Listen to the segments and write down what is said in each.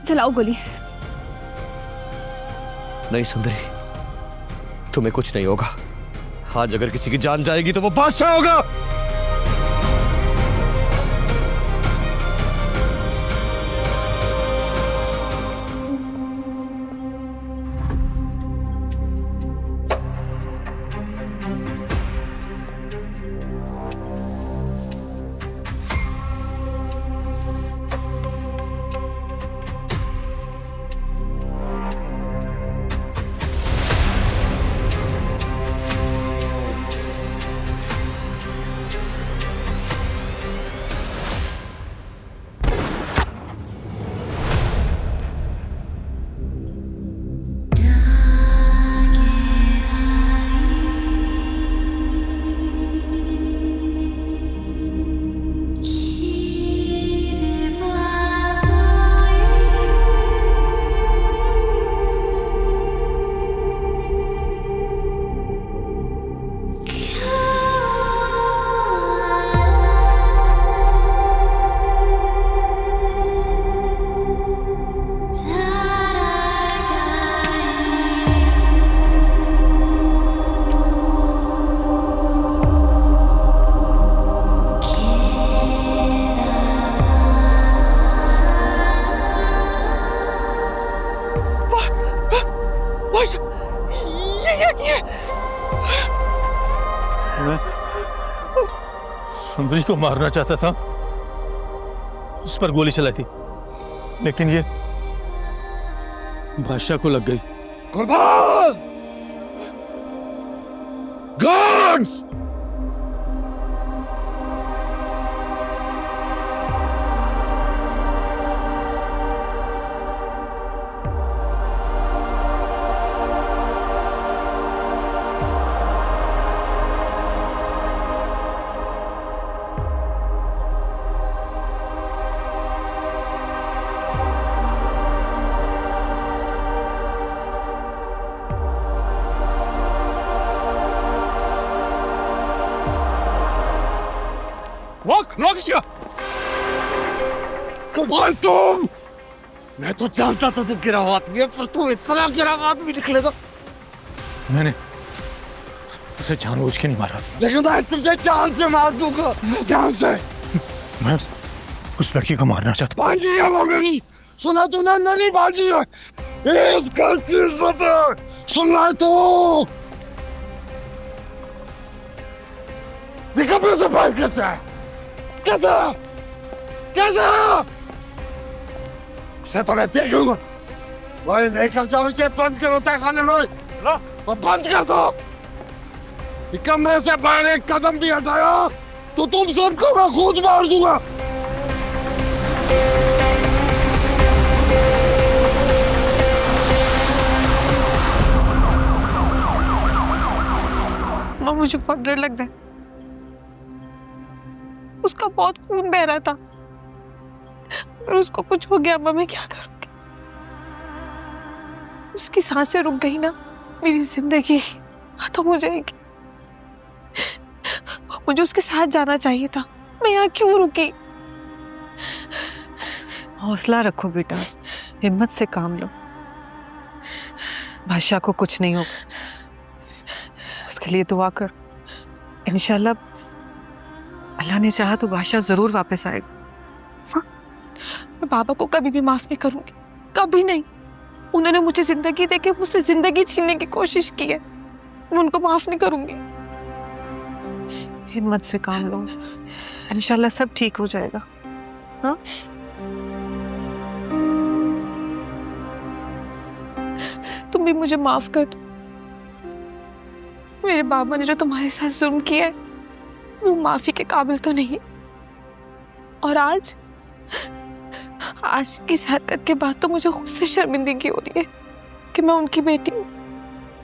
चलाओ गोली। नहीं सुंदरी, तुम्हें कुछ नहीं होगा। आज अगर किसी की जान जाएगी तो वो बादशाह होगा। मैं सुंदरी को मारना चाहता था, उस पर गोली चलाई थी, लेकिन ये बादशाह को लग गई। कुर्बान! गार्ड्स! रोक इसका! कुर्बान तुम! मैं तो जानता था तुम गिरा हुआ आदमी है, पर तू इतना गिरा हुआ आदमी निकलेगा। मैंने उसे जानबूझ के नहीं मारा, लेकिन मैं तुझे जान से मार दूंगा, जान से। मैं उस लड़की को मारना चाहता। बांझी है वो मेरी, सुना तूने? नहीं बांझी है, इस घर की इज्जत है, सुन रहा है तू? निकल से बाहर कैसे है? कैसे? कैसे? उसे तो मैं देखूंगा। वही लेकर जाओ, इसे बंद करो तहखाने में, और बंद कर दो। कमरे से बाहर एक कदम भी हटाया तो तुम सबको मैं खुद मार दूंगा। माँ, मुझे बहुत डर लग रहा है। उसका बहुत खून बह रहा था। अगर उसको कुछ हो गया, मैं क्या करूंगी? उसकी सांसें रुक गई ना, मेरी जिंदगी खत्म हो जाएगी। मुझे उसके साथ जाना चाहिए था, मैं यहाँ क्यों रुकी? हौसला रखो बेटा, हिम्मत से काम लो। बादशाह को कुछ नहीं होगा, उसके लिए दुआ कर। इंशाल्लाह अल्लाह ने चाहा तो बादशाह जरूर वापस आएगा। हाँ? मैं बाबा को कभी भी माफ नहीं करूंगी, कभी नहीं। उन्होंने मुझे जिंदगी देके मुझसे जिंदगी छीनने की कोशिश की है, मैं उनको माफ नहीं करूंगी। हिम्मत से काम लो, इंशाल्लाह सब ठीक हो जाएगा। हाँ? तुम भी मुझे माफ कर दो। मेरे बाबा ने जो तुम्हारे साथ जुल्म किया है, वो माफी के काबिल तो नहीं। और आज की इस हरकत के बाद तो मुझे खुद से शर्मिंदगी हो रही है कि मैं उनकी बेटी हूँ।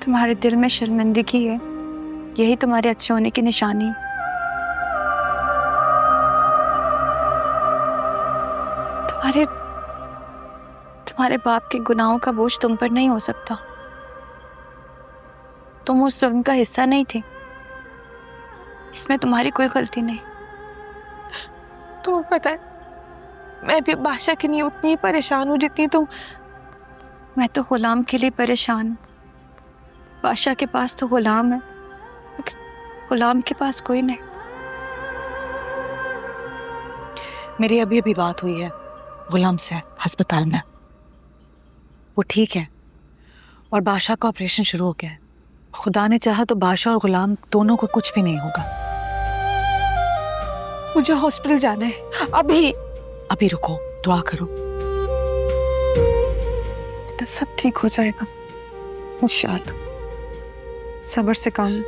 तुम्हारे दिल में शर्मिंदगी है, यही तुम्हारे अच्छे होने की निशानी है। तुम्हारे बाप के गुनाहों का बोझ तुम पर नहीं हो सकता। तुम उस जुल्म का हिस्सा नहीं थे, इसमें तुम्हारी कोई गलती नहीं। तुम्हें पता है, मैं भी बादशाह के लिए उतनी ही परेशान हूँ जितनी तुम। मैं तो गुलाम के लिए परेशान हूँ। बादशाह के पास तो गुलाम है, लेकिन गुलाम के पास कोई नहीं। मेरी अभी अभी बात हुई है गुलाम से अस्पताल में। वो ठीक है और बादशाह का ऑपरेशन शुरू हो गया है। खुदा ने चाहा तो बादशाह और गुलाम दोनों को कुछ भी नहीं होगा। मुझे हॉस्पिटल जाना है अभी। अभी रुको, दुआ करो। बेटा सब ठीक हो जाएगा इंशाअल्लाह। सब्र से काम लो।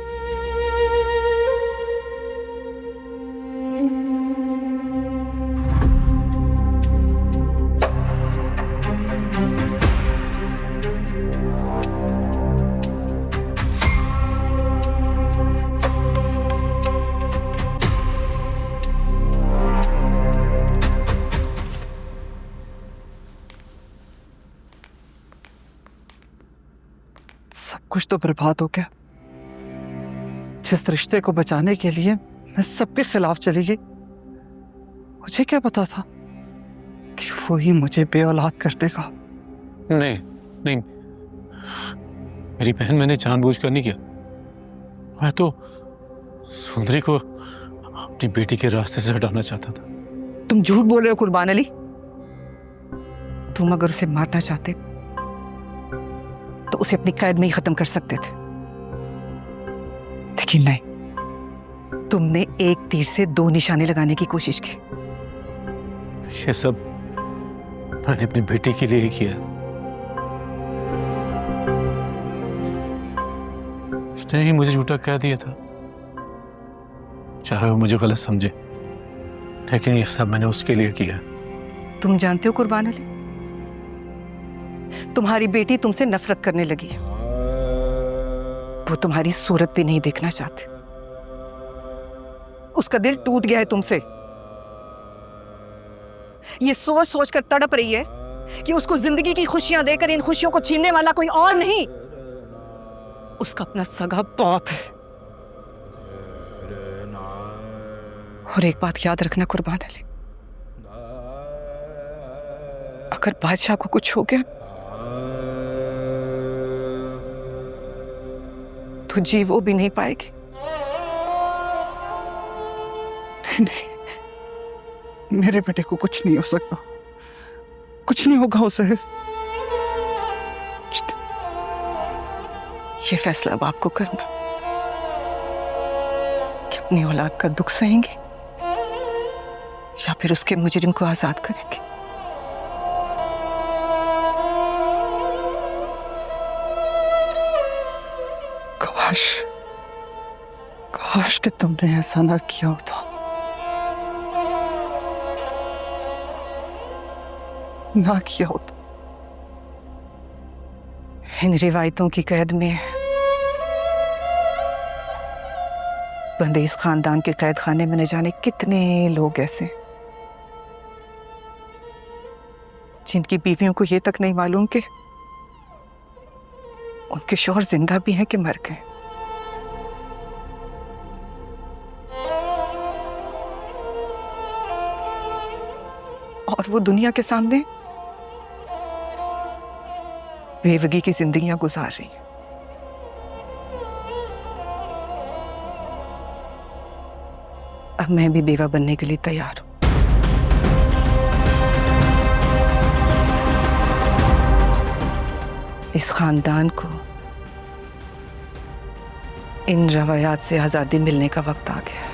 सब कुछ तो बर्बाद हो गया। जिस रिश्ते को बचाने के लिए मैं सबके खिलाफ चली गई, मुझे क्या पता था कि वो ही मुझे बेऔलाद कर देगा। नहीं नहीं, मेरी बहन, मैंने जानबूझकर नहीं किया। मैं तो सुंदरी को अपनी बेटी के रास्ते से हटाना चाहता था। तुम झूठ बोल रहे हो कुर्बान अली। तुम अगर उसे मारना चाहते तो उसे अपनी कैद में ही खत्म कर सकते थे, लेकिन नहीं, तुमने एक तीर से दो निशाने लगाने की कोशिश की। ये सब मैंने अपनी बेटी के लिए ही किया। इसने ही मुझे झूठा कह दिया था, चाहे वो मुझे गलत समझे, लेकिन ये सब मैंने उसके लिए किया। तुम जानते हो कुर्बान अली, तुम्हारी बेटी तुमसे नफरत करने लगी है। वो तुम्हारी सूरत भी नहीं देखना चाहती। उसका दिल टूट गया है तुमसे। ये सोच सोच कर तड़प रही है कि उसको जिंदगी की खुशियां देकर इन खुशियों को छीनने वाला कोई और नहीं, उसका अपना सगा बाप है। और एक बात याद रखना कुर्बान अली, अगर बादशाह को कुछ हो गया तो जी वो भी नहीं पाएगी। नहीं, मेरे बेटे को कुछ नहीं हो सकता, कुछ नहीं होगा उसे। ये फैसला अब आपको करना कि अपनी औलाद का दुख सहेंगे या फिर उसके मुजरिम को आजाद करेंगे। काश कि तुमने ऐसा ना किया होता। ना किया होता। इन रिवायतों की कैद में बंदे इस खानदान के कैद खाने में न जाने कितने लोग ऐसे जिनकी बीवियों को यह तक नहीं मालूम कि उनके शौहर जिंदा भी हैं कि मर गए। और वो दुनिया के सामने बेवगी की जिंदगियां गुजार रही हैं। अब मैं भी बेवा बनने के लिए तैयार हूं। इस खानदान को इन रवायात से आजादी मिलने का वक्त आ गया।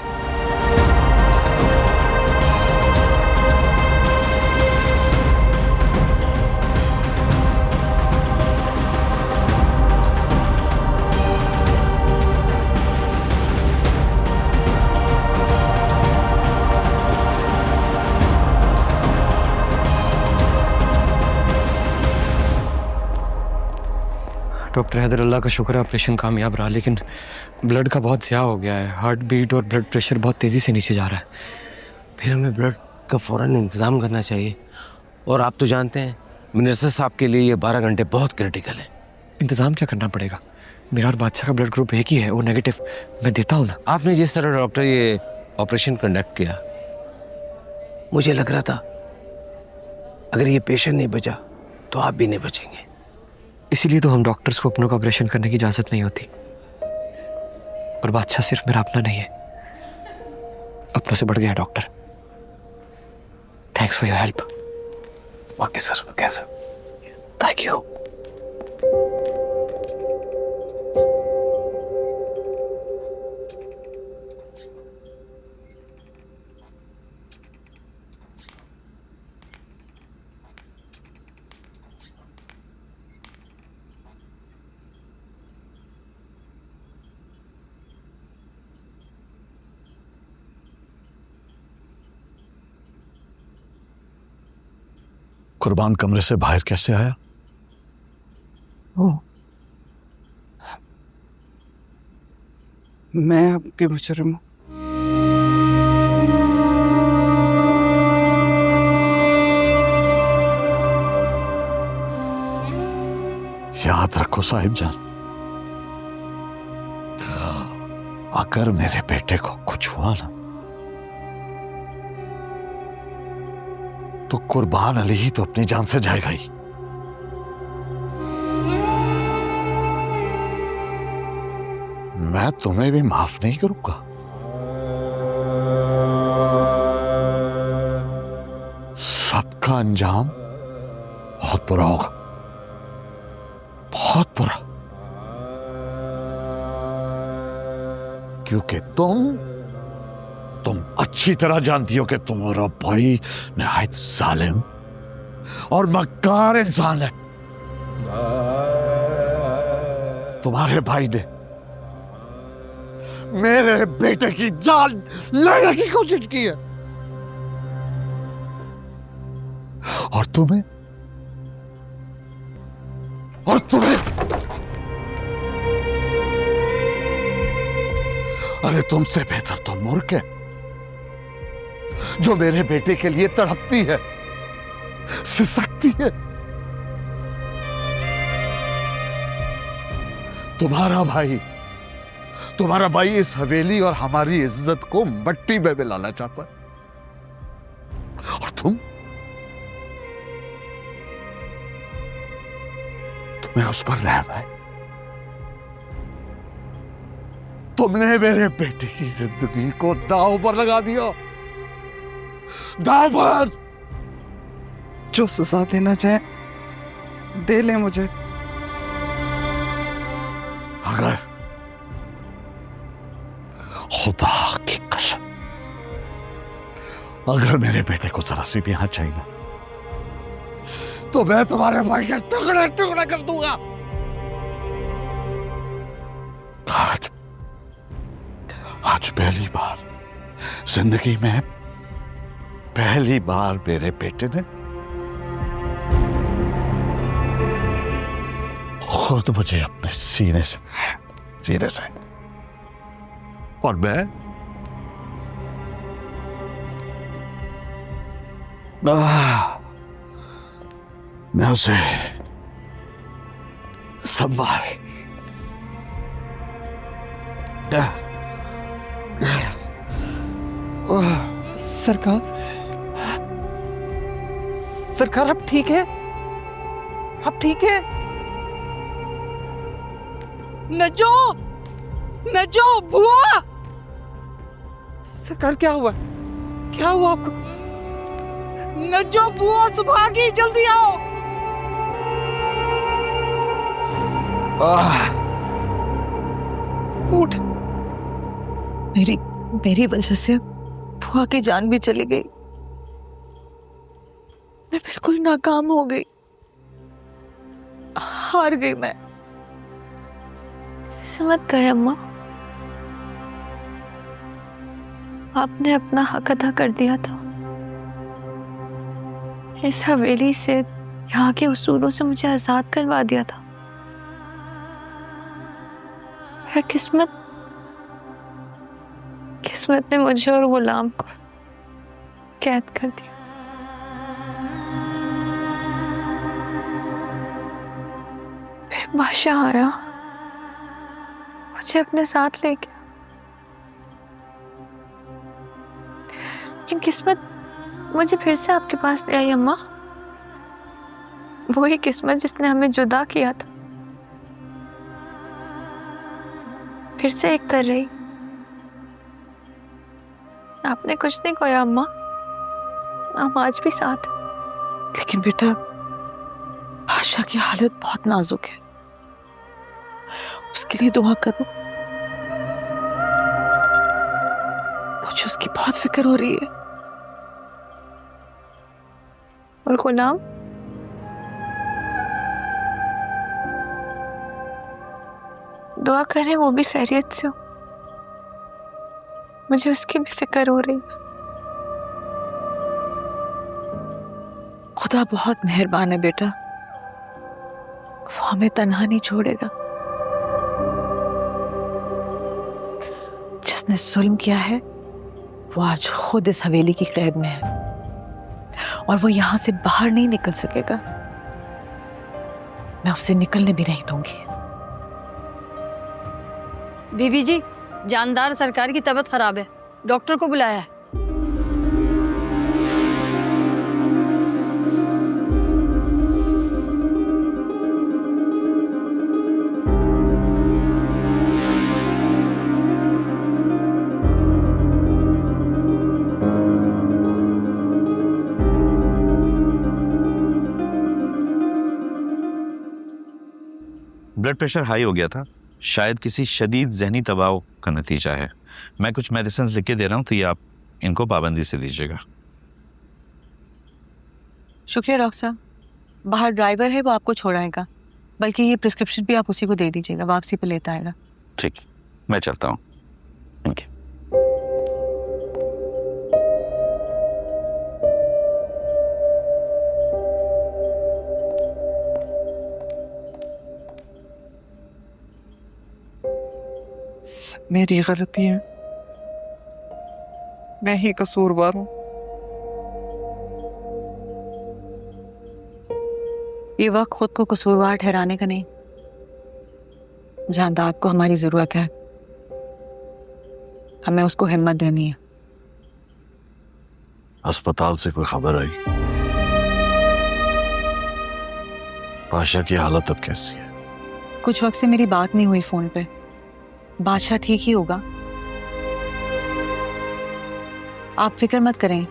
डॉक्टर हैदर, अल्लाह का शुक्र है ऑपरेशन कामयाब रहा, लेकिन ब्लड का बहुत ज़्यादा हो गया है। हार्ट बीट और ब्लड प्रेशर बहुत तेज़ी से नीचे जा रहा है। फिर हमें ब्लड का फ़ौरन इंतज़ाम करना चाहिए। और आप तो जानते हैं मिनिस्टर साहब के लिए ये 12 घंटे बहुत क्रिटिकल है। इंतज़ाम क्या करना पड़ेगा? मेरा और बादशाह का ब्लड ग्रुप एक ही है, वो नेगेटिव। मैं देता हूँ ना। आपने जिस तरह डॉक्टर ये ऑपरेशन कंडक्ट किया, मुझे लग रहा था अगर ये पेशेंट नहीं बचा तो आप भी नहीं बचेंगे। इसीलिए तो हम डॉक्टर्स को अपनों का ऑपरेशन करने की इजाजत नहीं होती। और बादशाह सिर्फ मेरा अपना नहीं है, अपनों से बढ़ गया doctor. Thanks for your help. Okay sir, okay sir. Thank you. कुर्बान कमरे से बाहर कैसे आया? मैं आपके मुजरिम हूँ। याद रखो साहिब जान, अगर मेरे बेटे को कुछ हुआ ना तो कुर्बान अली ही तो अपनी जान से जाएगा ही। मैं तुम्हें भी माफ नहीं करूंगा। सबका अंजाम बहुत बुरा होगा, बहुत बुरा, क्योंकि तुम अच्छी तरह जानती हो कि तुम्हारा भाई निहायत जालिम और मक्कार इंसान है। तुम्हारे भाई ने मेरे बेटे की जान लेने की कोशिश की है और तुम्हें अरे तुमसे बेहतर तो मूर्ख है जो मेरे बेटे के लिए तड़पती है, सिसकती है। तुम्हारा भाई इस हवेली और हमारी इज्जत को मट्टी में मिलाना चाहता है और तुम्हें उस पर रहम है। तुमने मेरे बेटे की जिंदगी को दांव पर लगा दिया, दांव पर। जो सजा देना चाहे दे ले मुझे। अगर खुदा की कसम अगर मेरे बेटे को जरा सी भी हाथ चाहिए तो मैं तुम्हारे भाई के टुकड़े टुकड़े कर दूंगा। आज पहली बार जिंदगी में मेरे बेटे ने खुद मुझे अपने सीने से और मैं उसे संभाल सरकार आप ठीक है? आप ठीक है? नजो बुआ। सरकार क्या हुआ आपको? नजो बुआ सुभागी जल्दी आओ। उठ। मेरी वजह से बुआ की जान भी चली गई। मैं बिल्कुल नाकाम हो गई, हार गई मैं। समझ गए अम्मा, आपने अपना हक अदा कर दिया था। इस हवेली से, यहाँ के उसूलों से मुझे आजाद करवा दिया था। फिर किस्मत ने मुझे और गुलाम को कैद कर दिया। फिर बादशाह आया, मुझे अपने साथ ले गया। लेकिन किस्मत मुझे फिर से आपके पास ले आई अम्मा। वही किस्मत जिसने हमें जुदा किया था फिर से एक कर रही। आपने कुछ नहीं खोया अम्मा, हम आज भी साथ हैं। लेकिन बेटा, आशा की हालत बहुत नाजुक है, उसके लिए दुआ करो। मुझे उसकी बहुत फिक्र हो रही है। और गुलाम, दुआ करें वो भी खैरियत से हो, मुझे उसकी भी फिक्र हो रही है। खुदा बहुत मेहरबान है बेटा, वो हमें तन्हा नहीं छोड़ेगा। जिसने जुल्म किया है वो आज खुद इस हवेली की कैद में है और वो यहां से बाहर नहीं निकल सकेगा। मैं उसे निकलने भी नहीं दूंगी। बीबी जी, जानदार सरकार की तबीयत खराब है, डॉक्टर को बुलाया है। ब्लड प्रेशर हाई हो गया था, शायद किसी शदीद जहनी दबाव का नतीजा है। मैं कुछ मेडिसिन लिख के दे रहा हूँ, तो ये आप इनको पाबंदी से दीजिएगा। शुक्रिया डॉक्टर साहब। बाहर ड्राइवर है, वो आपको छोड़ाएगा, बल्कि ये प्रिस्क्रिप्शन भी आप उसी को दे दीजिएगा, वापसी पे लेता आएगा। ठीक, मैं चलता हूँ। Thank you. मेरी गलती है, मैं ही कसूरवार हूं। ये वक्त खुद को कसूरवार ठहराने का नहीं, जानदाद को हमारी जरूरत है, हमें उसको हिम्मत देनी है। अस्पताल से कोई खबर आई? बादशाह की हालत अब कैसी है? कुछ वक्त से मेरी बात नहीं हुई फोन पे। बादशाह ठीक ही होगा, आप फिक्र मत करें।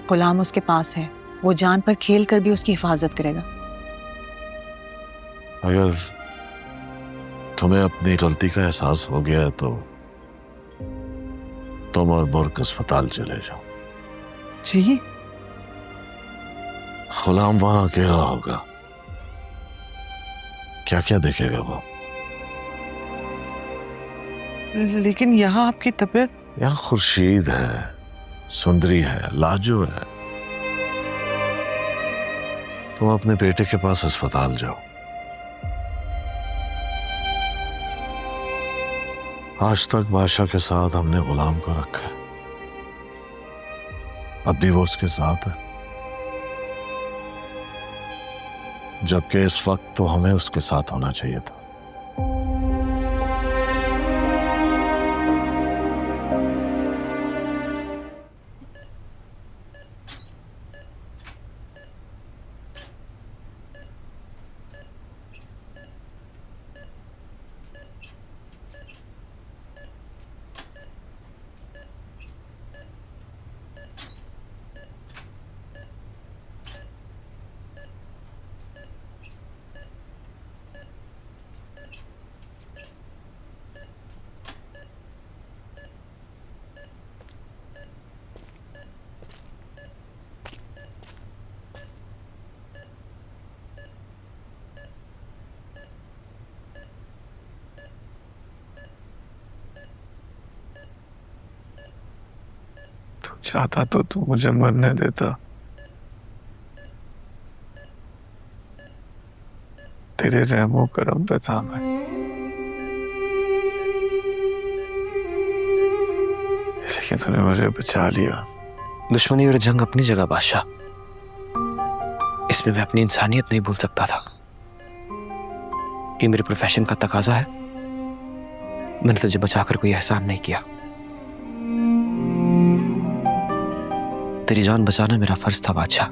गुलाम उसके पास है, वो जान पर खेल कर भी उसकी हिफाजत करेगा। अगर तुम्हें अपनी गलती का एहसास हो गया है तो तुम और बुर्क अस्पताल चले जाओ। जी? गुलाम वहां अकेला होगा, क्या क्या देखेगा वो? लेकिन यहाँ आपकी तबीयत? यहाँ खुर्शीद है, सुंदरी है, लाजो है। तुम अपने बेटे के पास अस्पताल जाओ। आज तक बादशाह के साथ हमने गुलाम को रखा है, अब भी वो उसके साथ है, जबकि इस वक्त तो हमें उसके साथ होना चाहिए था। चाहता तो तू मुझे मरने देता। तेरे रहमो करम पे था मैं, लेकिन तूने मुझे बचा लिया। दुश्मनी और जंग अपनी जगह बादशाह, इसमें मैं अपनी इंसानियत नहीं भूल सकता था। ये मेरे प्रोफेशन का तकाजा है, मैंने तुझे बचाकर कोई एहसान नहीं किया। तेरी जान बचाना मेरा फर्ज था बादशाह।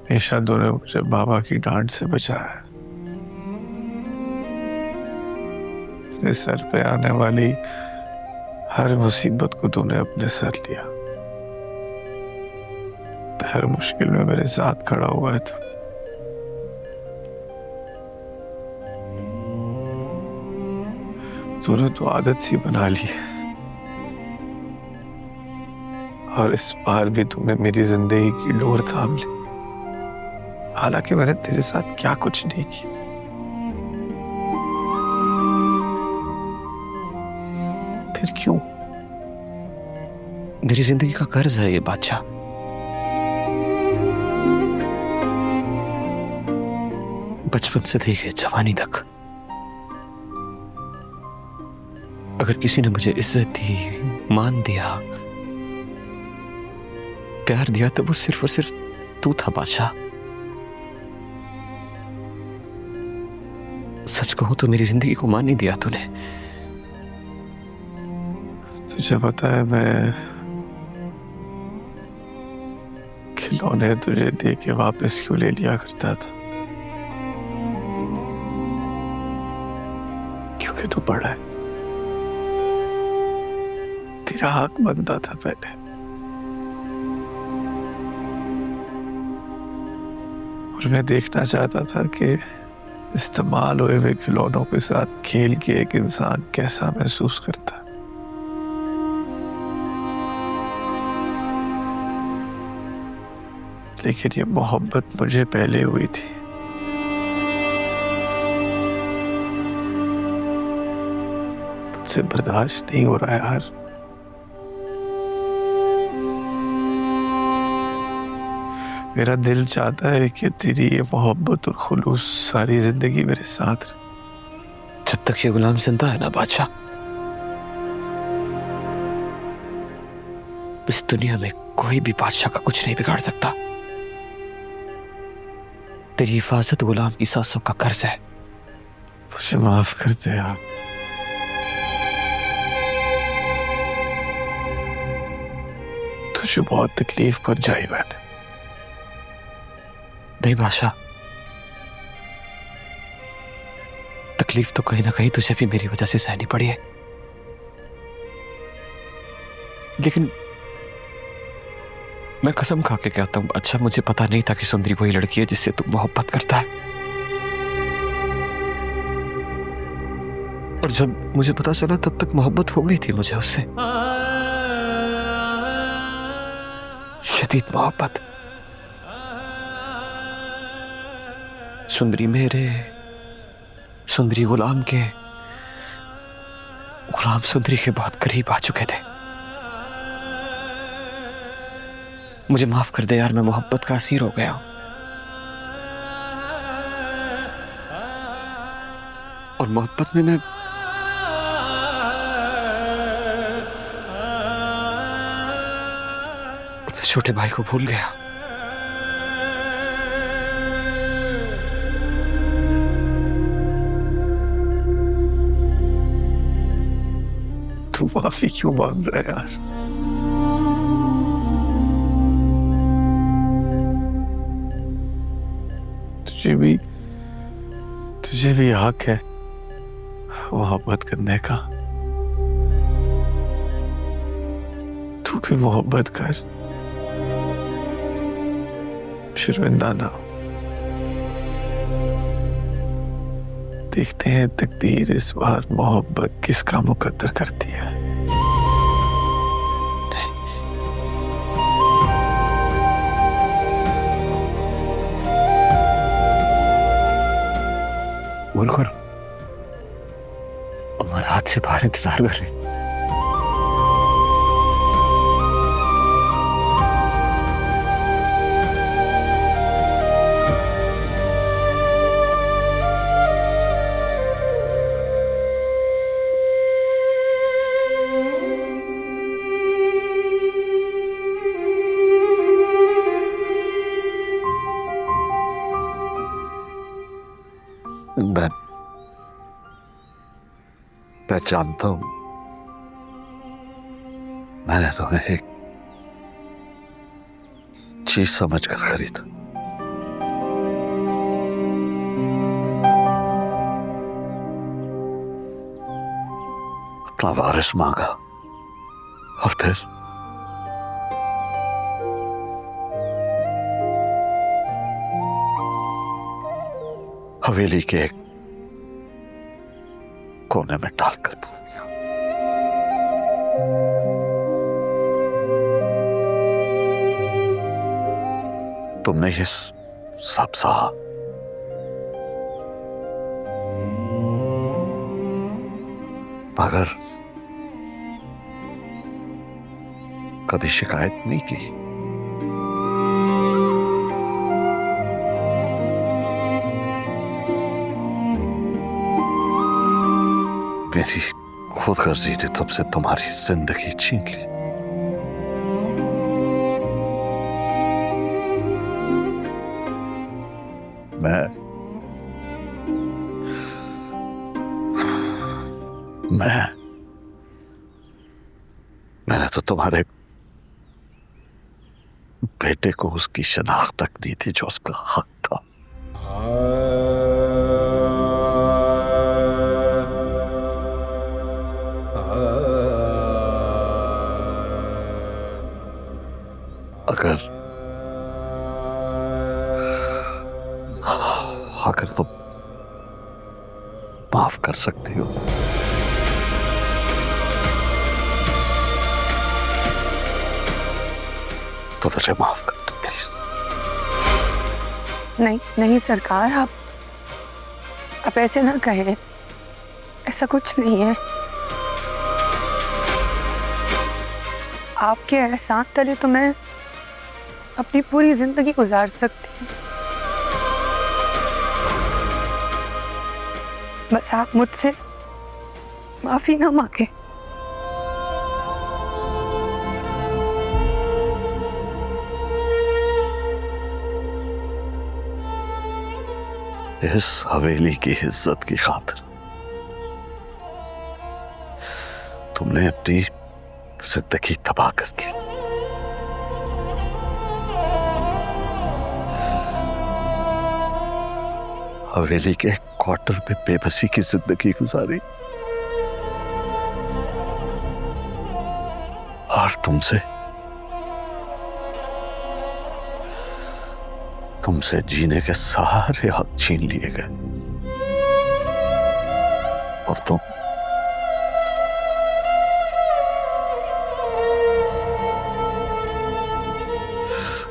हमेशा तूने मुझे बाबा की डांट से बचाया है। मेरे सर पे आने वाली हर मुसीबत को तूने अपने सर लिया। हर मुश्किल में मेरे साथ खड़ा हुआ है तू। तूने तो आदत सी बना ली है, और इस बार भी तूने मेरी जिंदगी की डोर थाम ली। हालांकि मैंने तेरे साथ क्या कुछ नहीं किया। फिर क्यों? मेरी जिंदगी का कर्ज है ये बादशाह। बचपन से लेके जवानी तक अगर किसी ने मुझे इज्जत दी, मान दिया, प्यार दिया, तो वो सिर्फ और सिर्फ तू था बादशाह। सच कहूं तो मेरी जिंदगी को मान नहीं दिया तूने। तुझे पता है मैं खिलौने तुझे दे के वापस क्यों ले लिया करता था? क्योंकि तू बड़ा है। तेरा हक बनता था पहले। और मैं देखना चाहता था कि इस्तेमाल हुए हुए खिलौनों के साथ खेल के एक इंसान कैसा महसूस करता है। लेकिन ये मोहब्बत मुझे पहले हुई थी। मुझसे बर्दाश्त नहीं हो रहा है यार। मेरा दिल चाहता है कि तेरी ये मोहब्बत और खुलूस सारी जिंदगी मेरे साथ रहे। जब तक ये गुलाम जिंदा है ना बादशाह, इस दुनिया में कोई भी बादशाह का कुछ नहीं बिगाड़ सकता। तेरी हिफाजत गुलाम की सांसों का कर्ज है। मुझे माफ कर दे यार। तुझे बहुत तकलीफ पहुंचाई मैंने। नहीं बादशाह, तकलीफ तो कहीं ना कहीं तुझे भी मेरी वजह से सहनी पड़ी है। लेकिन मैं कसम खा के कहता हूं, अच्छा मुझे पता नहीं था कि सुंदरी वही लड़की है जिससे तू मोहब्बत करता है। और जब मुझे पता चला तब तक मोहब्बत हो गई थी मुझे उससे, शदीद मोहब्बत। सुंदरी मेरे, सुंदरी गुलाम के, गुलाम सुंदरी के बहुत करीब आ चुके थे। मुझे माफ कर दे यार, मैं मोहब्बत का असीर हो गया हूं। और मोहब्बत में मैं अपने छोटे भाई को भूल गया। तू माफी क्यों मांग रहा है यार? तुझे भी हक है मोहब्बत करने का। तू भी मोहब्बत कर, शर्मिंदा ना हो। देखते हैं तकदीर इस बार मोहब्बत किसका मुकद्दर करती है। बोल करो, और हाथ से बाहर इंतजार कर रहे। मैं जानता हूं मैंने तुम्हें एक चीज समझकर खरीदा। अपना वारिस मांगा और फिर हवेली के एक कोने में डालकर भूल गया। तुमने ये सब सहा, मगर कभी शिकायत नहीं की। मेरी खुदगर्जी थी तुमसे तुम्हारी जिंदगी छीन ली। मैंने तो तुम्हारे बेटे को उसकी शनाख्त तक दी थी जो उसका हक था। अगर तुम माफ कर सकती हो तो मुझे माफ कर दो प्लीज। नहीं नहीं सरकार, आप ऐसे ना कहें, ऐसा कुछ नहीं है। आपके एहसान तले तो मैं अपनी पूरी जिंदगी गुजार सकती हूँ। बस आप मुझसे माफी ना मांगे। इस हवेली की इज्जत की खातिर तुमने अपनी जिंदगी तबाह कर दी। हवेली के क्वार्टर में बेबसी की जिंदगी गुजारी और तुमसे जीने के सारे हक छीन लिए गए और तुम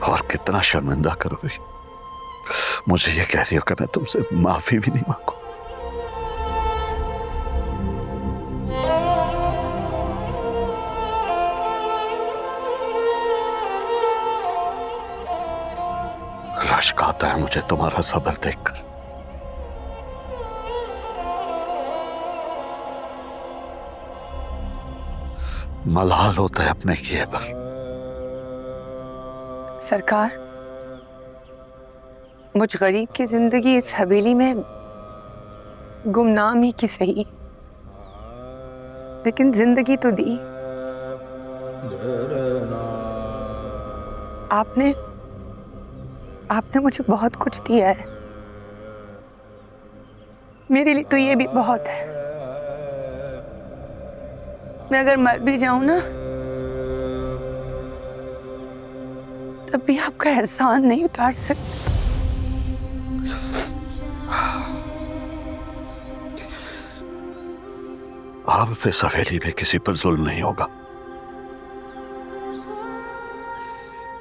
और कितना शर्मिंदा करोगी। मुझे ये कह रही हो कि मैं तुमसे माफी भी नहीं मांगू। रश्क आता है मुझे तुम्हारा सब्र देखकर। मलाल होता है अपने किए पर। सरकार, मुझ गरीब की जिंदगी इस हवेली में गुमनाम ही की सही, लेकिन जिंदगी तो दी। आपने मुझे बहुत कुछ दिया है। मेरे लिए तो ये भी बहुत है। मैं अगर मर भी जाऊं ना, तब भी आपका एहसान नहीं उतार सकती। अब इस हवेली में किसी पर जुल्म नहीं होगा,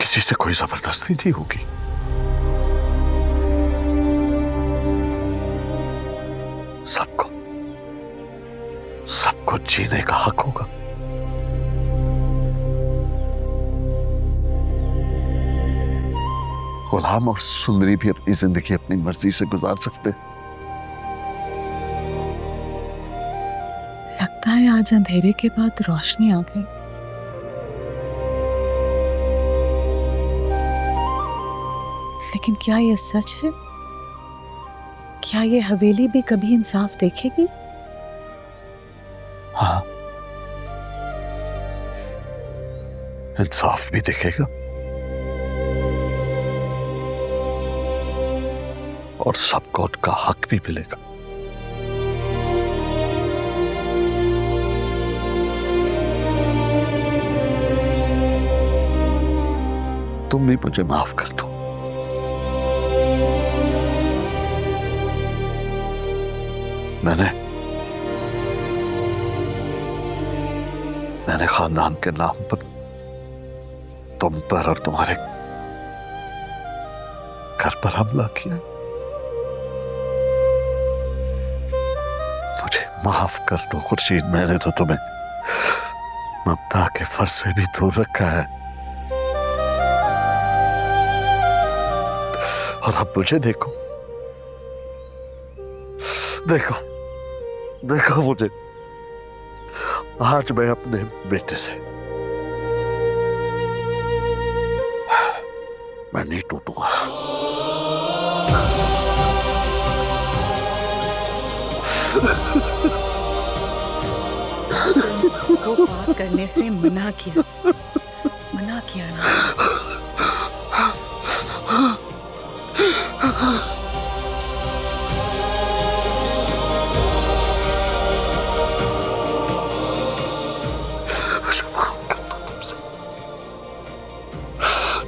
किसी से कोई जबरदस्ती नहीं होगी। सबको जीने का हक होगा। गुलाम और सुंदरी भी अपनी जिंदगी अपनी मर्जी से गुजार सकते हैं। लगता है आज अंधेरे के बाद रोशनी आ गई। लेकिन क्या ये सच है? क्या ये हवेली भी कभी इंसाफ देखेगी? हाँ, इंसाफ भी दिखेगा और सबको उनका हक भी मिलेगा। तुम भी मुझे माफ कर दो। मैंने खानदान के नाम पर तुम पर और तुम्हारे घर पर हमला किया। मुझे माफ कर दो खुर्शीद, मैंने तो तुम्हें ममता के फर्ज से भी दूर रखा है। और अब मुझे देखो देखो देखो मुझे, आज मैं अपने बेटे से मैं नहीं टूटूंगा। वो बात करने से मना किया ना।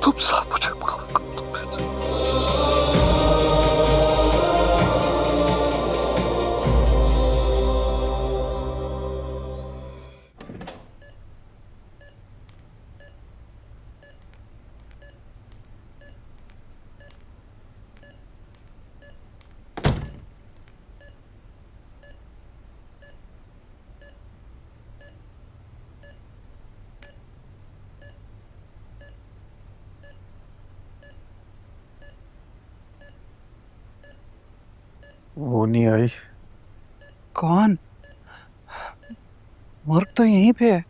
तुम सब मुझे माफ कर दो। वो नहीं आई। कौन? मुर्ग तो यहीं पे है।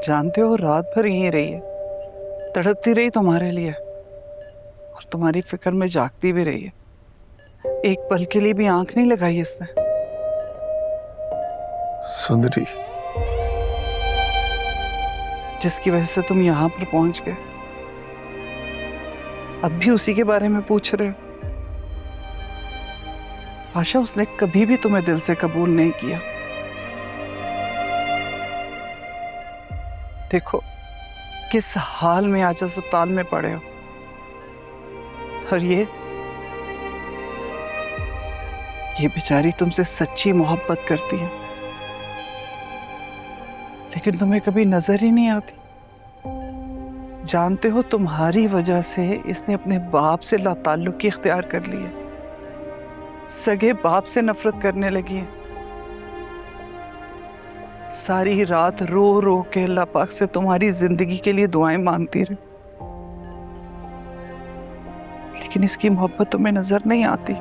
जानते हो रात भर यहीं रही है, तड़पती रही तुम्हारे लिए और तुम्हारी फिक्र में जागती भी रही है। एक पल के लिए भी आंख नहीं लगाई इसने। सुंदरी, जिसकी वजह से तुम यहां पर पहुंच गए, अब भी उसी के बारे में पूछ रहे हो। आशा, उसने कभी भी तुम्हें दिल से कबूल नहीं किया। देखो किस हाल में आज अस्पताल में पड़े हो। और ये बेचारी तुमसे सच्ची मोहब्बत करती है, लेकिन तुम्हें कभी नजर ही नहीं आती। जानते हो, तुम्हारी वजह से इसने अपने बाप से लाताल्लुकी इख्तियार कर ली है, सगे बाप से नफरत करने लगी है। सारी रात रो रो के अल्लाह पाक से तुम्हारी जिंदगी के लिए दुआएं मांगती रही, लेकिन इसकी मोहब्बत तुम्हें नजर नहीं आती।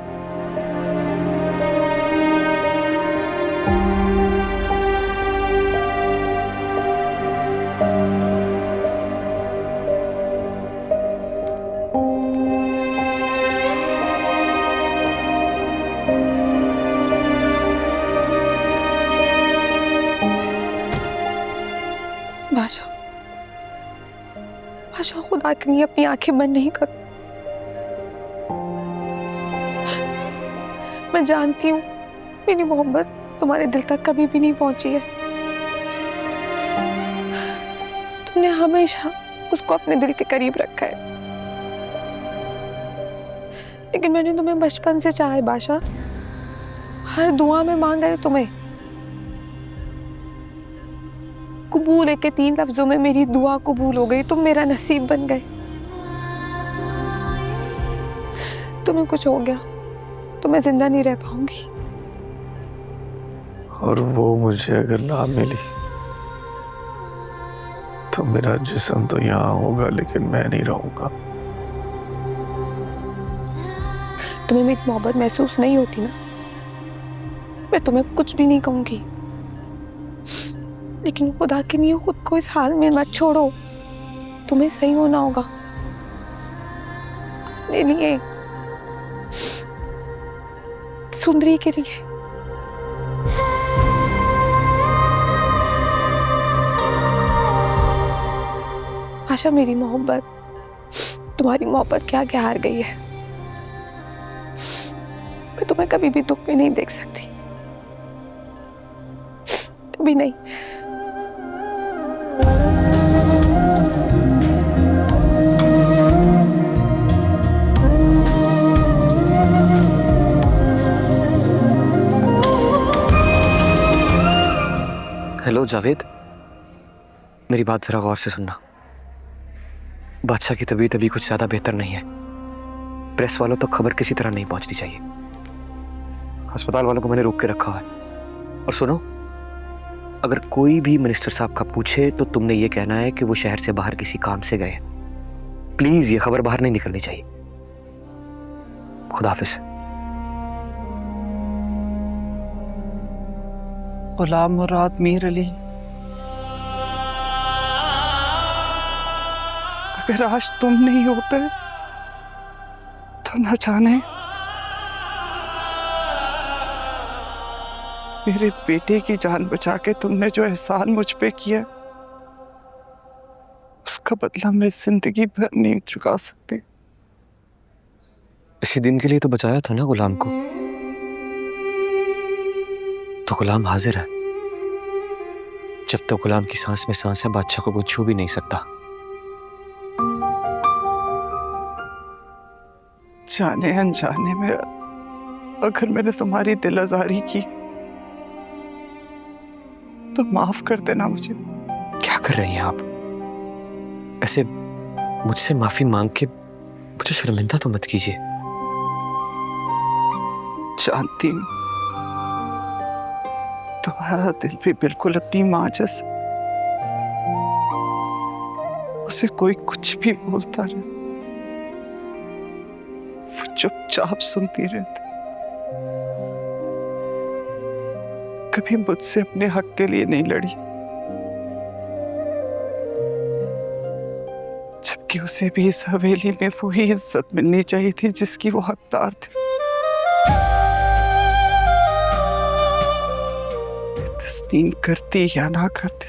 बादशाह, खुदा के लिए अपनी आंखें बंद नहीं करो। मैं जानती हूँ मेरी मोहब्बत तुम्हारे दिल तक कभी भी नहीं पहुंची है। तुमने हमेशा उसको अपने दिल के करीब रखा है, लेकिन मैंने तुम्हें बचपन से चाहा है बादशाह। हर दुआ में मांगा है तुम्हें। कबूल है कि 3 लफ्जों में मेरी दुआ कबूल हो गई, तुम मेरा नसीब बन गए। तुम्हें कुछ हो गया तो मैं जिंदा नहीं रह पाऊंगी। और वो मुझे अगर ना मिली तो मेरा जिस्म तो यहाँ होगा, लेकिन मैं नहीं रहूंगा। तुम्हें मेरी मोहब्बत महसूस नहीं होती ना, मैं तुम्हें कुछ भी नहीं कहूंगी, लेकिन खुदा के लिए खुद को इस हाल में मत छोड़ो। तुम्हें सही होना होगा। अपने लिए, सुंदरी के लिए। आशा, मेरी मोहब्बत तुम्हारी मोहब्बत के आगे हार गई है। मैं तुम्हें कभी भी दुख में नहीं देख सकती, कभी नहीं। हेलो जावेद, मेरी बात जरा गौर से सुनना। बादशाह की तबीयत अभी कुछ ज्यादा बेहतर नहीं है। प्रेस वालों तक खबर किसी तरह नहीं पहुंचनी चाहिए। अस्पताल वालों को मैंने रोक के रखा है। और सुनो, अगर कोई भी मिनिस्टर साहब का पूछे तो तुमने ये कहना है कि वो शहर से बाहर किसी काम से गए। प्लीज ये खबर बाहर नहीं निकलनी चाहिए। खुदा हाफिज। गुलाम मुराद मीर अली, अगर आज तुम नहीं होते तो न जाने मेरे बेटे की जान बचा के तुमने जो एहसान मुझ पे किया उसका बदला मैं जिंदगी भर नहीं चुका सकती। इसी दिन के लिए तो बचाया था ना गुलाम को। तो गुलाम हाजिर है। जब तक गुलाम की सांस में सांस है, बादशाह को कोई छू भी नहीं सकता। जाने अनजाने में अगर मैंने तुम्हारी दिल आजारी की तो माफ कर देना मुझे। क्या कर रही हैं आप? ऐसे मुझसे माफी मांग के मुझे शर्मिंदा तो मत कीजिए। जानती हूं तुम्हारा दिल भी बिल्कुल अपनी माँ जैसा, उसे कोई कुछ भी बोलता रहे वो चुपचाप सुनती रहती। कभी मुझसे अपने हक के लिए नहीं लड़ी, जबकि उसे भी इस हवेली में वही इज्जत मिलनी चाहिए थी जिसकी वो हकदार थी। तस्लीम करती या ना करती,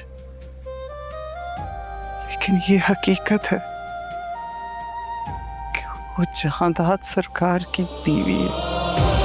लेकिन ये हकीकत है कि वो जहांदाद सरकार की बीवी है।